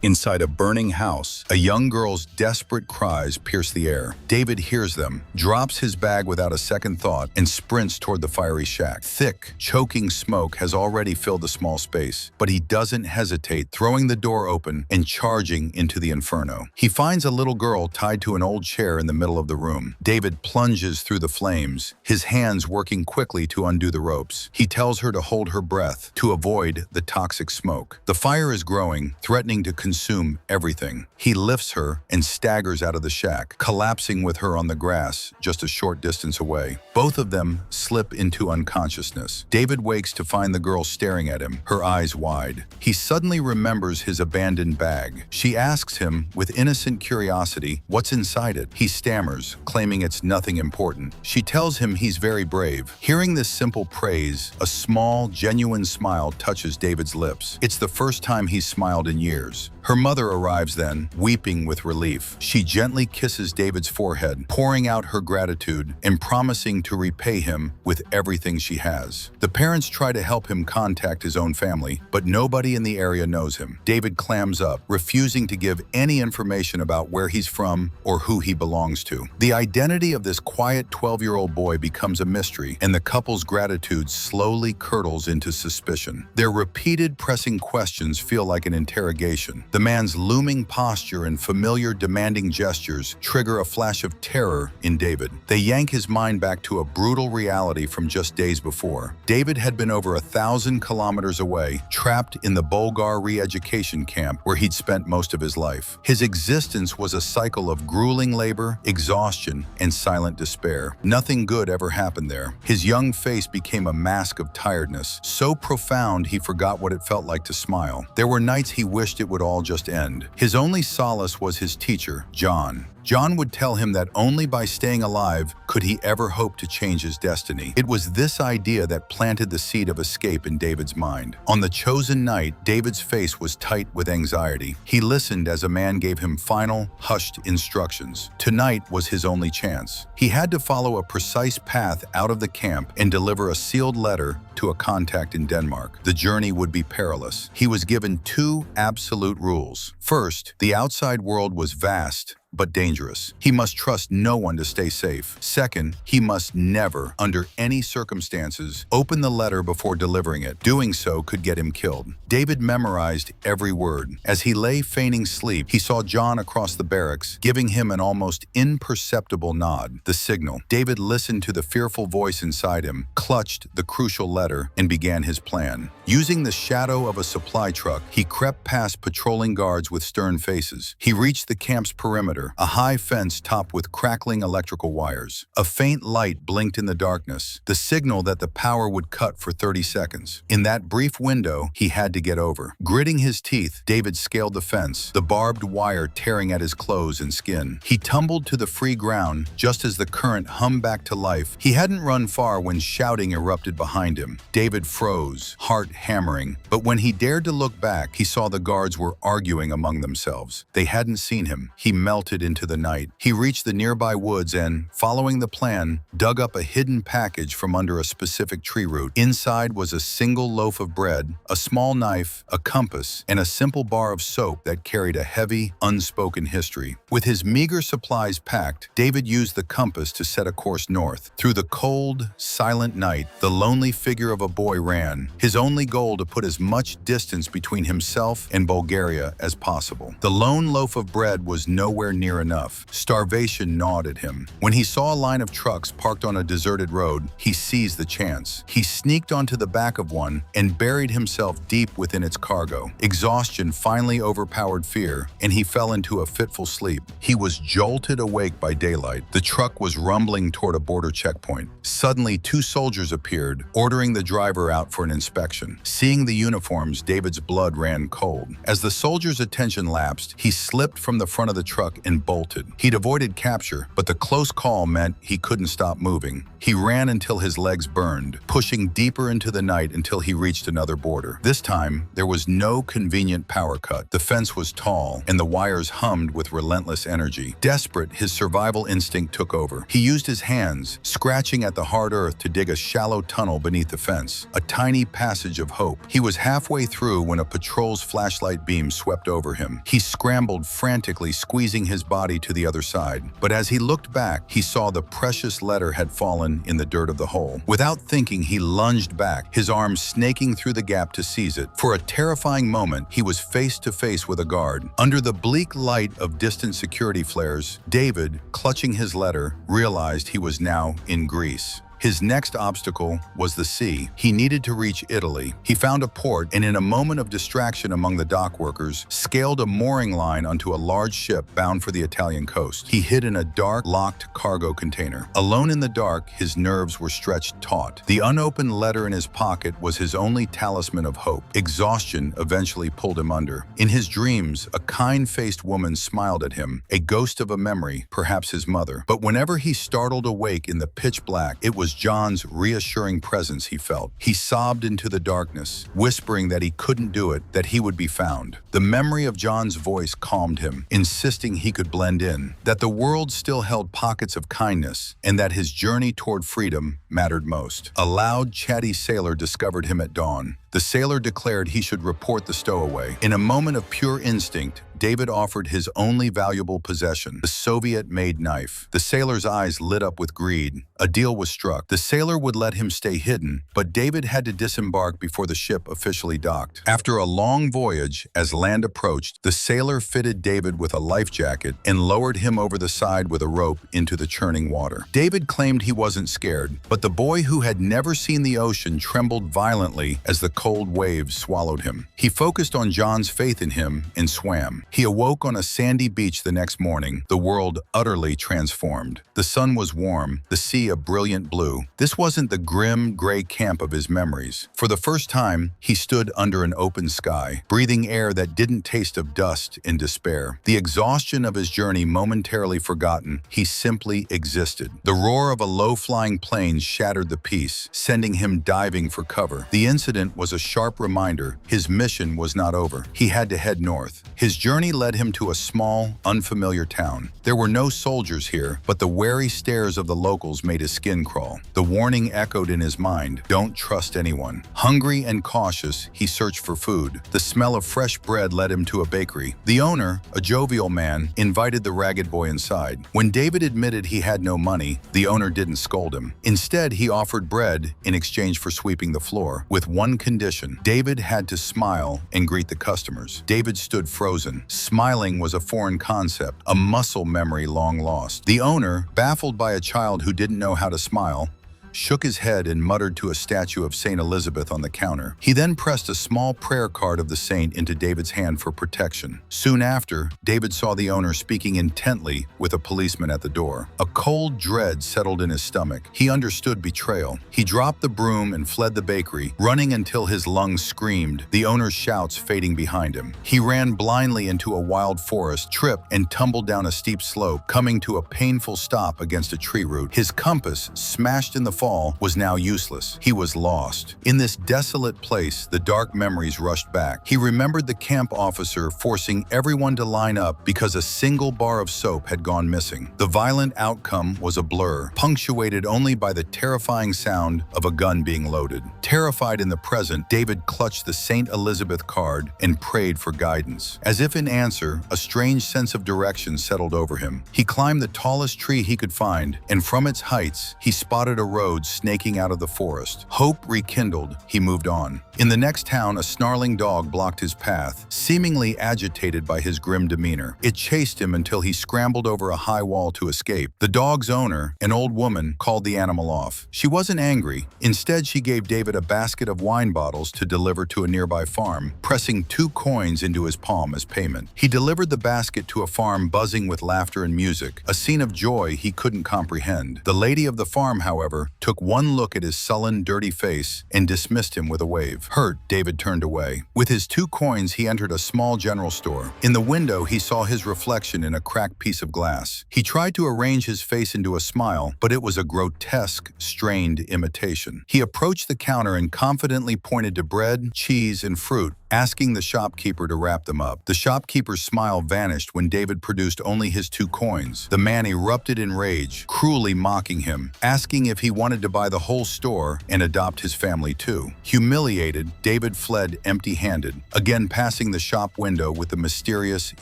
Inside a burning house, a young girl's desperate cries pierce the air. David hears them, drops his bag without a second thought, and sprints toward the fiery shack. Thick, choking smoke has already filled the small space, but he doesn't hesitate, throwing the door open and charging into the inferno. He finds a little girl tied to an old chair in the middle of the room. David plunges through the flames, his hands working quickly to undo the ropes. He tells her to hold her breath, to avoid the toxic smoke. The fire is growing, threatening to consume everything. He lifts her and staggers out of the shack, collapsing with her on the grass just a short distance away. Both of them slip into unconsciousness. David wakes to find the girl staring at him, her eyes wide. He suddenly remembers his abandoned bag. She asks him, with innocent curiosity, what's inside it. He stammers, claiming it's nothing important. She tells him he's very brave. Hearing this simple praise, a small, genuine smile touches David's lips. It's the first time he's smiled in years. Her mother arrives then, weeping with relief. She gently kisses David's forehead, pouring out her gratitude and promising to repay him with everything she has. The parents try to help him contact his own family, but nobody in the area knows him. David clams up, refusing to give any information about where he's from or who he belongs to. The identity of this quiet 12-year-old boy becomes a mystery, and the couple's gratitude slowly curdles into suspicion. Their repeated pressing questions feel like an interrogation. The man's looming posture and familiar demanding gestures trigger a flash of terror in David. They yank his mind back to a brutal reality from just days before. David had been over 1,000 kilometers away, trapped in the Bulgar re-education camp where he'd spent most of his life. His existence was a cycle of grueling labor, exhaustion, and silent despair. Nothing good ever happened there. His young face became a mask of tiredness, so profound he forgot what it felt like to smile. There were nights he wished it would all just end. His only solace was his teacher, John. John would tell him that only by staying alive could he ever hope to change his destiny. It was this idea that planted the seed of escape in David's mind. On the chosen night, David's face was tight with anxiety. He listened as a man gave him final, hushed instructions. Tonight was his only chance. He had to follow a precise path out of the camp and deliver a sealed letter to a contact in Denmark. The journey would be perilous. He was given two absolute rules. First, the outside world was vast but dangerous. He must trust no one to stay safe. Second, he must never, under any circumstances, open the letter before delivering it. Doing so could get him killed. David memorized every word. As he lay feigning sleep, he saw John across the barracks, giving him an almost imperceptible nod, the signal. David listened to the fearful voice inside him, clutched the crucial letter, and began his plan. Using the shadow of a supply truck, he crept past patrolling guards with stern faces. He reached the camp's perimeter, a high fence topped with crackling electrical wires. A faint light blinked in the darkness, the signal that the power would cut for 30 seconds. In that brief window, he had to get over. Gritting his teeth, David scaled the fence, the barbed wire tearing at his clothes and skin. He tumbled to the free ground just as the current hummed back to life. He hadn't run far when shouting erupted behind him. David froze, heart hammering. But when he dared to look back, he saw the guards were arguing among themselves. They hadn't seen him. He melted into the night. He reached the nearby woods and, following the plan, dug up a hidden package from under a specific tree root. Inside was a single loaf of bread, a small knife, a compass, and a simple bar of soap that carried a heavy, unspoken history. With his meager supplies packed, David used the compass to set a course north. Through the cold, silent night, the lonely figure of a boy ran, his only goal to put as much distance between himself and Bulgaria as possible. The lone loaf of bread was nowhere near enough. Starvation gnawed at him. When he saw a line of trucks parked on a deserted road, he seized the chance. He sneaked onto the back of one and buried himself deep within its cargo. Exhaustion finally overpowered fear, and he fell into a fitful sleep. He was jolted awake by daylight. The truck was rumbling toward a border checkpoint. Suddenly, two soldiers appeared, ordering the driver out for an inspection. Seeing the uniforms, David's blood ran cold. As the soldier's attention lapsed, he slipped from the front of the truck and and bolted. He'd avoided capture, but the close call meant he couldn't stop moving. He ran until his legs burned, pushing deeper into the night until he reached another border. This time, there was no convenient power cut. The fence was tall, and the wires hummed with relentless energy. Desperate, his survival instinct took over. He used his hands, scratching at the hard earth to dig a shallow tunnel beneath the fence, a tiny passage of hope. He was halfway through when a patrol's flashlight beam swept over him. He scrambled frantically, squeezing his body to the other side. But as he looked back, he saw the precious letter had fallen in the dirt of the hole. Without thinking, he lunged back, his arms snaking through the gap to seize it. For a terrifying moment, he was face to face with a guard. Under the bleak light of distant security flares, David, clutching his letter, realized he was now in Greece. His next obstacle was the sea. He needed to reach Italy. He found a port and, in a moment of distraction among the dock workers, scaled a mooring line onto a large ship bound for the Italian coast. He hid in a dark, locked cargo container. Alone in the dark, his nerves were stretched taut. The unopened letter in his pocket was his only talisman of hope. Exhaustion eventually pulled him under. In his dreams, a kind-faced woman smiled at him, a ghost of a memory, perhaps his mother. But whenever he startled awake in the pitch black, it was John's reassuring presence he felt. He sobbed into the darkness, whispering that he couldn't do it, that he would be found. The memory of John's voice calmed him, insisting he could blend in, that the world still held pockets of kindness, and that his journey toward freedom mattered most. A loud, chatty sailor discovered him at dawn. The sailor declared he should report the stowaway. In a moment of pure instinct, David offered his only valuable possession, the Soviet-made knife. The sailor's eyes lit up with greed. A deal was struck. The sailor would let him stay hidden, but David had to disembark before the ship officially docked. After a long voyage, as land approached, the sailor fitted David with a life jacket and lowered him over the side with a rope into the churning water. David claimed he wasn't scared, but the boy who had never seen the ocean trembled violently as the cold waves swallowed him. He focused on John's faith in him and swam. He awoke on a sandy beach the next morning, the world utterly transformed. The sun was warm, the sea a brilliant blue. This wasn't the grim, gray camp of his memories. For the first time, he stood under an open sky, breathing air that didn't taste of dust and despair. The exhaustion of his journey momentarily forgotten, he simply existed. The roar of a low-flying plane shattered the peace, sending him diving for cover. The incident was a sharp reminder his mission was not over. He had to head north. His journey led him to a small, unfamiliar town. There were no soldiers here, but the wary stares of the locals made his skin crawl. The warning echoed in his mind, don't trust anyone. Hungry and cautious, he searched for food. The smell of fresh bread led him to a bakery. The owner, a jovial man, invited the ragged boy inside. When David admitted he had no money, the owner didn't scold him. Instead, he offered bread in exchange for sweeping the floor, with one condition. David had to smile and greet the customers. David stood frozen. Smiling was a foreign concept, a muscle memory long lost. The owner, baffled by a child who didn't know how to smile, shook his head and muttered to a statue of Saint Elizabeth on the counter. He then pressed a small prayer card of the saint into David's hand for protection. Soon after, David saw the owner speaking intently with a policeman at the door. A cold dread settled in his stomach. He understood betrayal. He dropped the broom and fled the bakery, running until his lungs screamed, the owner's shouts fading behind him. He ran blindly into a wild forest, tripped, and tumbled down a steep slope, coming to a painful stop against a tree root. His compass, smashed in the fall, was now useless. He was lost. In this desolate place, the dark memories rushed back. He remembered the camp officer forcing everyone to line up because a single bar of soap had gone missing. The violent outcome was a blur, punctuated only by the terrifying sound of a gun being loaded. Terrified in the present, David clutched the St. Elizabeth card and prayed for guidance. As if in answer, a strange sense of direction settled over him. He climbed the tallest tree he could find, and from its heights, he spotted a road snaking out of the forest. Hope rekindled, he moved on. In the next town, a snarling dog blocked his path, seemingly agitated by his grim demeanor. It chased him until he scrambled over a high wall to escape. The dog's owner, an old woman, called the animal off. She wasn't angry. Instead, she gave David a basket of wine bottles to deliver to a nearby farm, pressing 2 coins into his palm as payment. He delivered the basket to a farm buzzing with laughter and music, a scene of joy he couldn't comprehend. The lady of the farm, however, took one look at his sullen, dirty face, and dismissed him with a wave. Hurt, David turned away. With his 2 coins, he entered a small general store. In the window, he saw his reflection in a cracked piece of glass. He tried to arrange his face into a smile, but it was a grotesque, strained imitation. He approached the counter and confidently pointed to bread, cheese, and fruit, asking the shopkeeper to wrap them up. The shopkeeper's smile vanished when David produced only his 2 coins. The man erupted in rage, cruelly mocking him, asking if he wanted to buy the whole store and adopt his family too. Humiliated, David fled empty-handed, again passing the shop window with the mysterious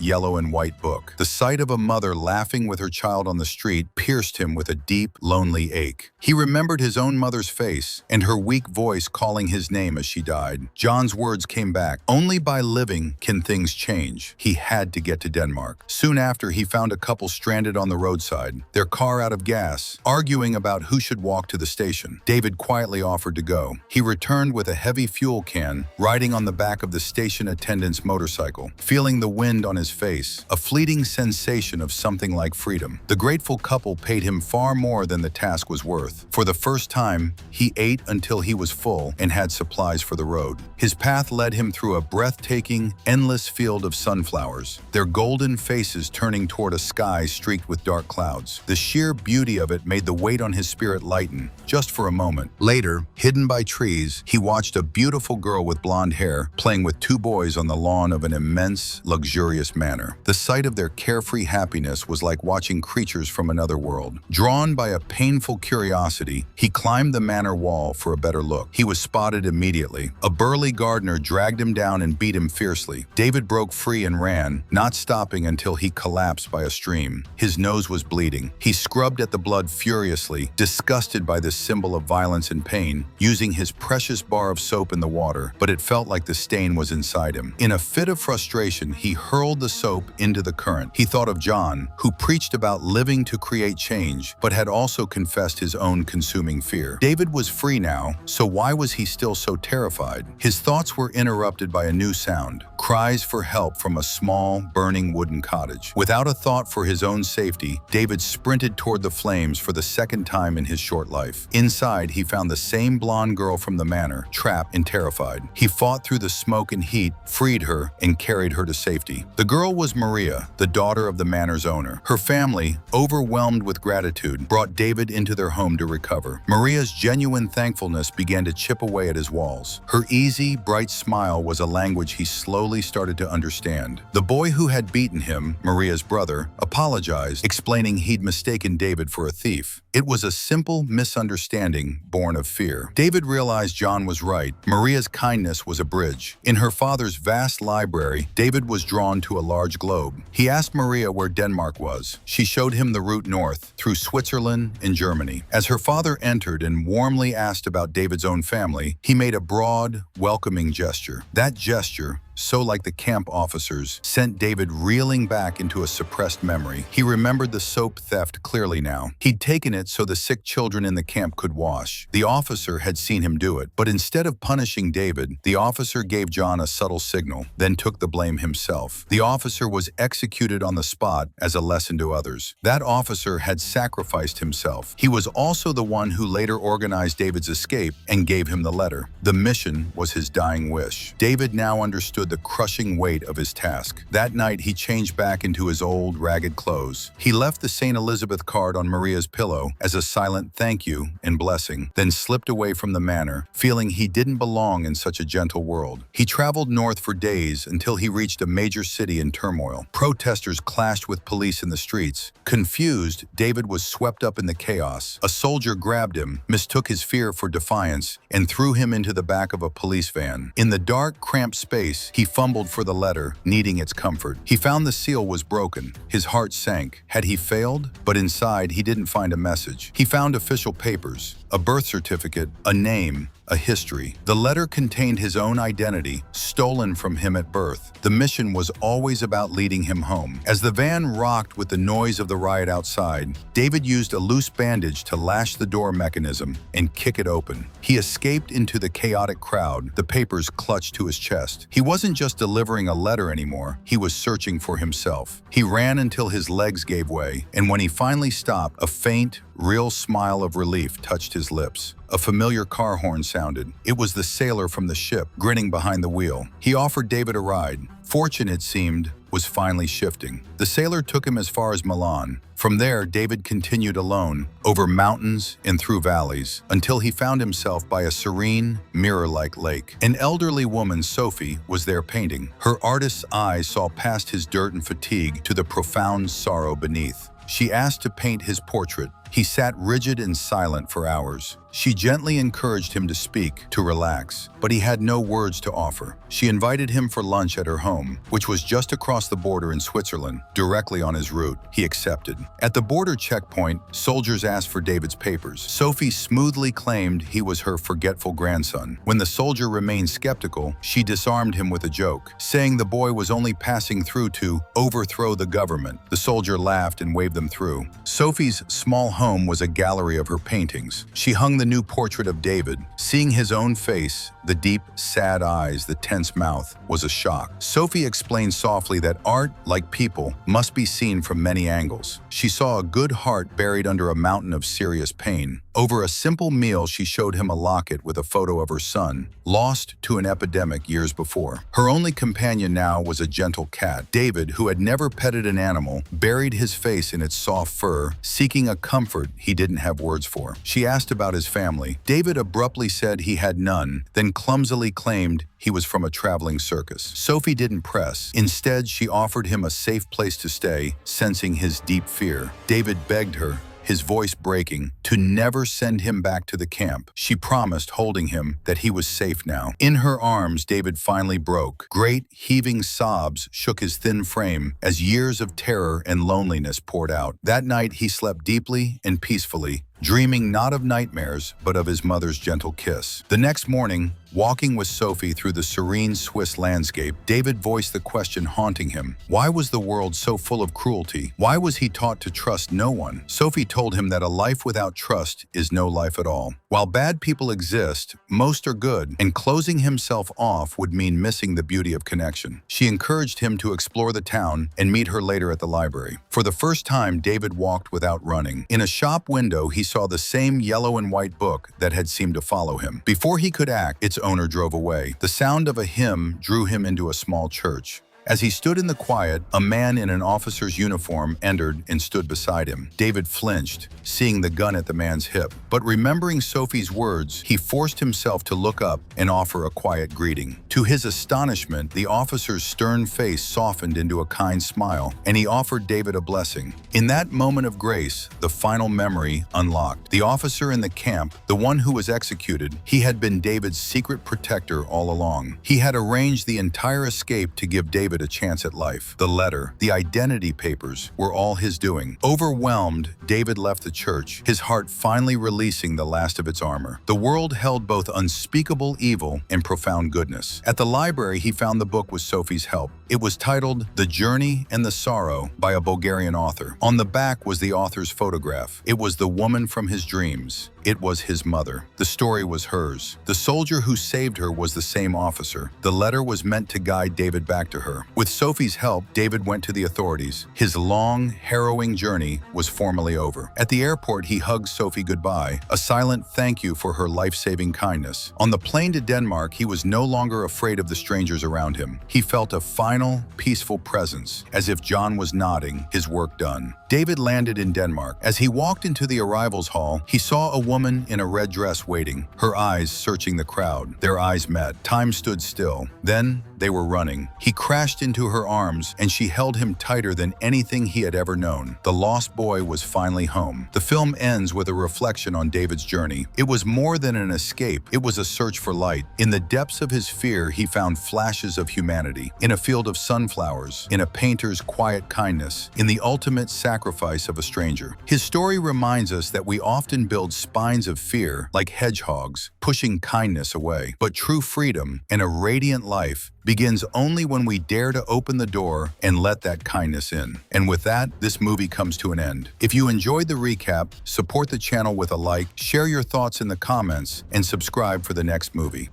yellow and white book. The sight of a mother laughing with her child on the street pierced him with a deep, lonely ache. He remembered his own mother's face and her weak voice calling his name as she died. John's words came back. Only by living can things change. He had to get to Denmark. Soon after, he found a couple stranded on the roadside, their car out of gas, arguing about who should walk to the station. David quietly offered to go. He returned with a heavy fuel can, riding on the back of the station attendant's motorcycle, feeling the wind on his face, a fleeting sensation of something like freedom. The grateful couple paid him far more than the task was worth. For the first time, he ate until he was full and had supplies for the road. His path led him through a breathtaking, endless field of sunflowers, their golden faces turning toward a sky streaked with dark clouds. The sheer beauty of it made the weight on his spirit lighten, just for a moment. Later, hidden by trees, he watched a beautiful girl with blonde hair playing with 2 boys on the lawn of an immense, luxurious manor. The sight of their carefree happiness was like watching creatures from another world. Drawn by a painful curiosity, he climbed the manor wall for a better look. He was spotted immediately. A burly gardener dragged him down and beat him fiercely. David broke free and ran, not stopping until he collapsed by a stream. His nose was bleeding. He scrubbed at the blood furiously, disgusted by this symbol of violence and pain, using his precious bar of soap in the water, but it felt like the stain was inside him. In a fit of frustration, he hurled the soap into the current. He thought of John, who preached about living to create change, but had also confessed his own consuming fear. David was free now, so why was he still so terrified? His thoughts were interrupted by a new sound, cries for help from a small, burning wooden cottage. Without a thought for his own safety, David sprinted toward the flames for the second time in his short life. Inside, he found the same blonde girl from the manor, trapped and terrified. He fought through the smoke and heat, freed her, and carried her to safety. The girl was Maria, the daughter of the manor's owner. Her family, overwhelmed with gratitude, brought David into their home to recover. Maria's genuine thankfulness began to chip away at his walls. Her easy, bright smile was a language he slowly started to understand. The boy who had beaten him, Maria's brother, apologized, explaining he'd mistaken David for a thief. It was a simple misunderstanding born of fear. David realized John was right. Maria's kindness was a bridge. In her father's vast library, David was drawn to a large globe. He asked Maria where Denmark was. She showed him the route north, through Switzerland and Germany. As her father entered and warmly asked about David's own family, he made a broad, welcoming gesture. That gesture, so like the camp officers, sent David reeling back into a suppressed memory. He remembered the soap theft clearly now. He'd taken it so the sick children in the camp could wash. The officer had seen him do it, but instead of punishing David, the officer gave John a subtle signal, then took the blame himself. The officer was executed on the spot as a lesson to others. That officer had sacrificed himself. He was also the one who later organized David's escape and gave him the letter. The mission was his dying wish. David now understood the crushing weight of his task. That night, he changed back into his old, ragged clothes. He left the St. Elizabeth card on Maria's pillow as a silent thank you and blessing, then slipped away from the manor, feeling he didn't belong in such a gentle world. He traveled north for days until he reached a major city in turmoil. Protesters clashed with police in the streets. Confused, David was swept up in the chaos. A soldier grabbed him, mistook his fear for defiance, and threw him into the back of a police van. In the dark, cramped space, he fumbled for the letter, needing its comfort. He found the seal was broken. His heart sank. Had he failed? But inside, he didn't find a message. He found official papers, a birth certificate, a name, a history. The letter contained his own identity, stolen from him at birth. The mission was always about leading him home. As the van rocked with the noise of the riot outside, David used a loose bandage to lash the door mechanism and kick it open. He escaped into the chaotic crowd, the papers clutched to his chest. He wasn't just delivering a letter anymore, he was searching for himself. He ran until his legs gave way, and when he finally stopped, a faint, real smile of relief touched his lips. A familiar car horn sounded. It was the sailor from the ship, grinning behind the wheel. He offered David a ride. Fortune, it seemed, was finally shifting. The sailor took him as far as Milan. From there, David continued alone, over mountains and through valleys, until he found himself by a serene, mirror-like lake. An elderly woman, Sophie, was there painting. Her artist's eyes saw past his dirt and fatigue to the profound sorrow beneath. She asked to paint his portrait. He sat rigid and silent for hours. She gently encouraged him to speak, to relax, but he had no words to offer. She invited him for lunch at her home, which was just across the border in Switzerland, directly on his route. He accepted. At the border checkpoint, soldiers asked for David's papers. Sophie smoothly claimed he was her forgetful grandson. When the soldier remained skeptical, she disarmed him with a joke, saying the boy was only passing through to overthrow the government. The soldier laughed and waved them through. Sophie's small home was a gallery of her paintings. She hung the new portrait of David. Seeing his own face, the deep, sad eyes, the tense mouth, was a shock. Sophie explained softly that art, like people, must be seen from many angles. She saw a good heart buried under a mountain of serious pain. Over a simple meal, she showed him a locket with a photo of her son, lost to an epidemic years before. Her only companion now was a gentle cat. David, who had never petted an animal, buried his face in its soft fur, seeking a comfort he didn't have words for. She asked about his family. David abruptly said he had none, then clumsily claimed he was from a traveling circus. Sophie didn't press. Instead, she offered him a safe place to stay, sensing his deep fear. David begged her, his voice breaking, to never send him back to the camp. She promised, holding him, that he was safe now. In her arms, David finally broke. Great, heaving sobs shook his thin frame as years of terror and loneliness poured out. That night, he slept deeply and peacefully, dreaming not of nightmares, but of his mother's gentle kiss. The next morning, walking with Sophie through the serene Swiss landscape, David voiced the question haunting him. Why was the world so full of cruelty? Why was he taught to trust no one? Sophie told him that a life without trust is no life at all. While bad people exist, most are good, and closing himself off would mean missing the beauty of connection. She encouraged him to explore the town and meet her later at the library. For the first time, David walked without running. In a shop window, he saw the same yellow and white book that had seemed to follow him. Before he could act, its owner drove away. The sound of a hymn drew him into a small church. As he stood in the quiet, a man in an officer's uniform entered and stood beside him. David flinched, seeing the gun at the man's hip. But remembering Sophie's words, he forced himself to look up and offer a quiet greeting. To his astonishment, the officer's stern face softened into a kind smile, and he offered David a blessing. In that moment of grace, the final memory unlocked. The officer in the camp, the one who was executed, he had been David's secret protector all along. He had arranged the entire escape to give David a chance at life. The letter, the identity papers, were all his doing. Overwhelmed, David left the church, his heart finally releasing the last of its armor. The world held both unspeakable evil and profound goodness. At the library, he found the book with Sophie's help. It was titled The Journey and the Sorrow by a Bulgarian author. On the back was the author's photograph. It was the woman from his dreams. It was his mother. The story was hers. The soldier who saved her was the same officer. The letter was meant to guide David back to her. With Sophie's help, David went to the authorities. His long, harrowing journey was formally over. At the airport, he hugged Sophie goodbye, a silent thank you for her life-saving kindness. On the plane to Denmark, he was no longer afraid of the strangers around him. He felt a final, peaceful presence, as if John was nodding, his work done. David landed in Denmark. As he walked into the arrivals hall, he saw a woman in a red dress waiting, her eyes searching the crowd. Their eyes met. Time stood still. Then they were running. He crashed into her arms, and she held him tighter than anything he had ever known. The lost boy was finally home. The film ends with a reflection on David's journey. It was more than an escape. It was a search for light. In the depths of his fear, he found flashes of humanity. In a field of sunflowers, in a painter's quiet kindness, in the ultimate sacrifice of a stranger. His story reminds us that we often build spines of fear, like hedgehogs, pushing kindness away. But true freedom and a radiant life begins only when we dare to open the door and let that kindness in. And with that, this movie comes to an end. If you enjoyed the recap, support the channel with a like, share your thoughts in the comments, and subscribe for the next movie.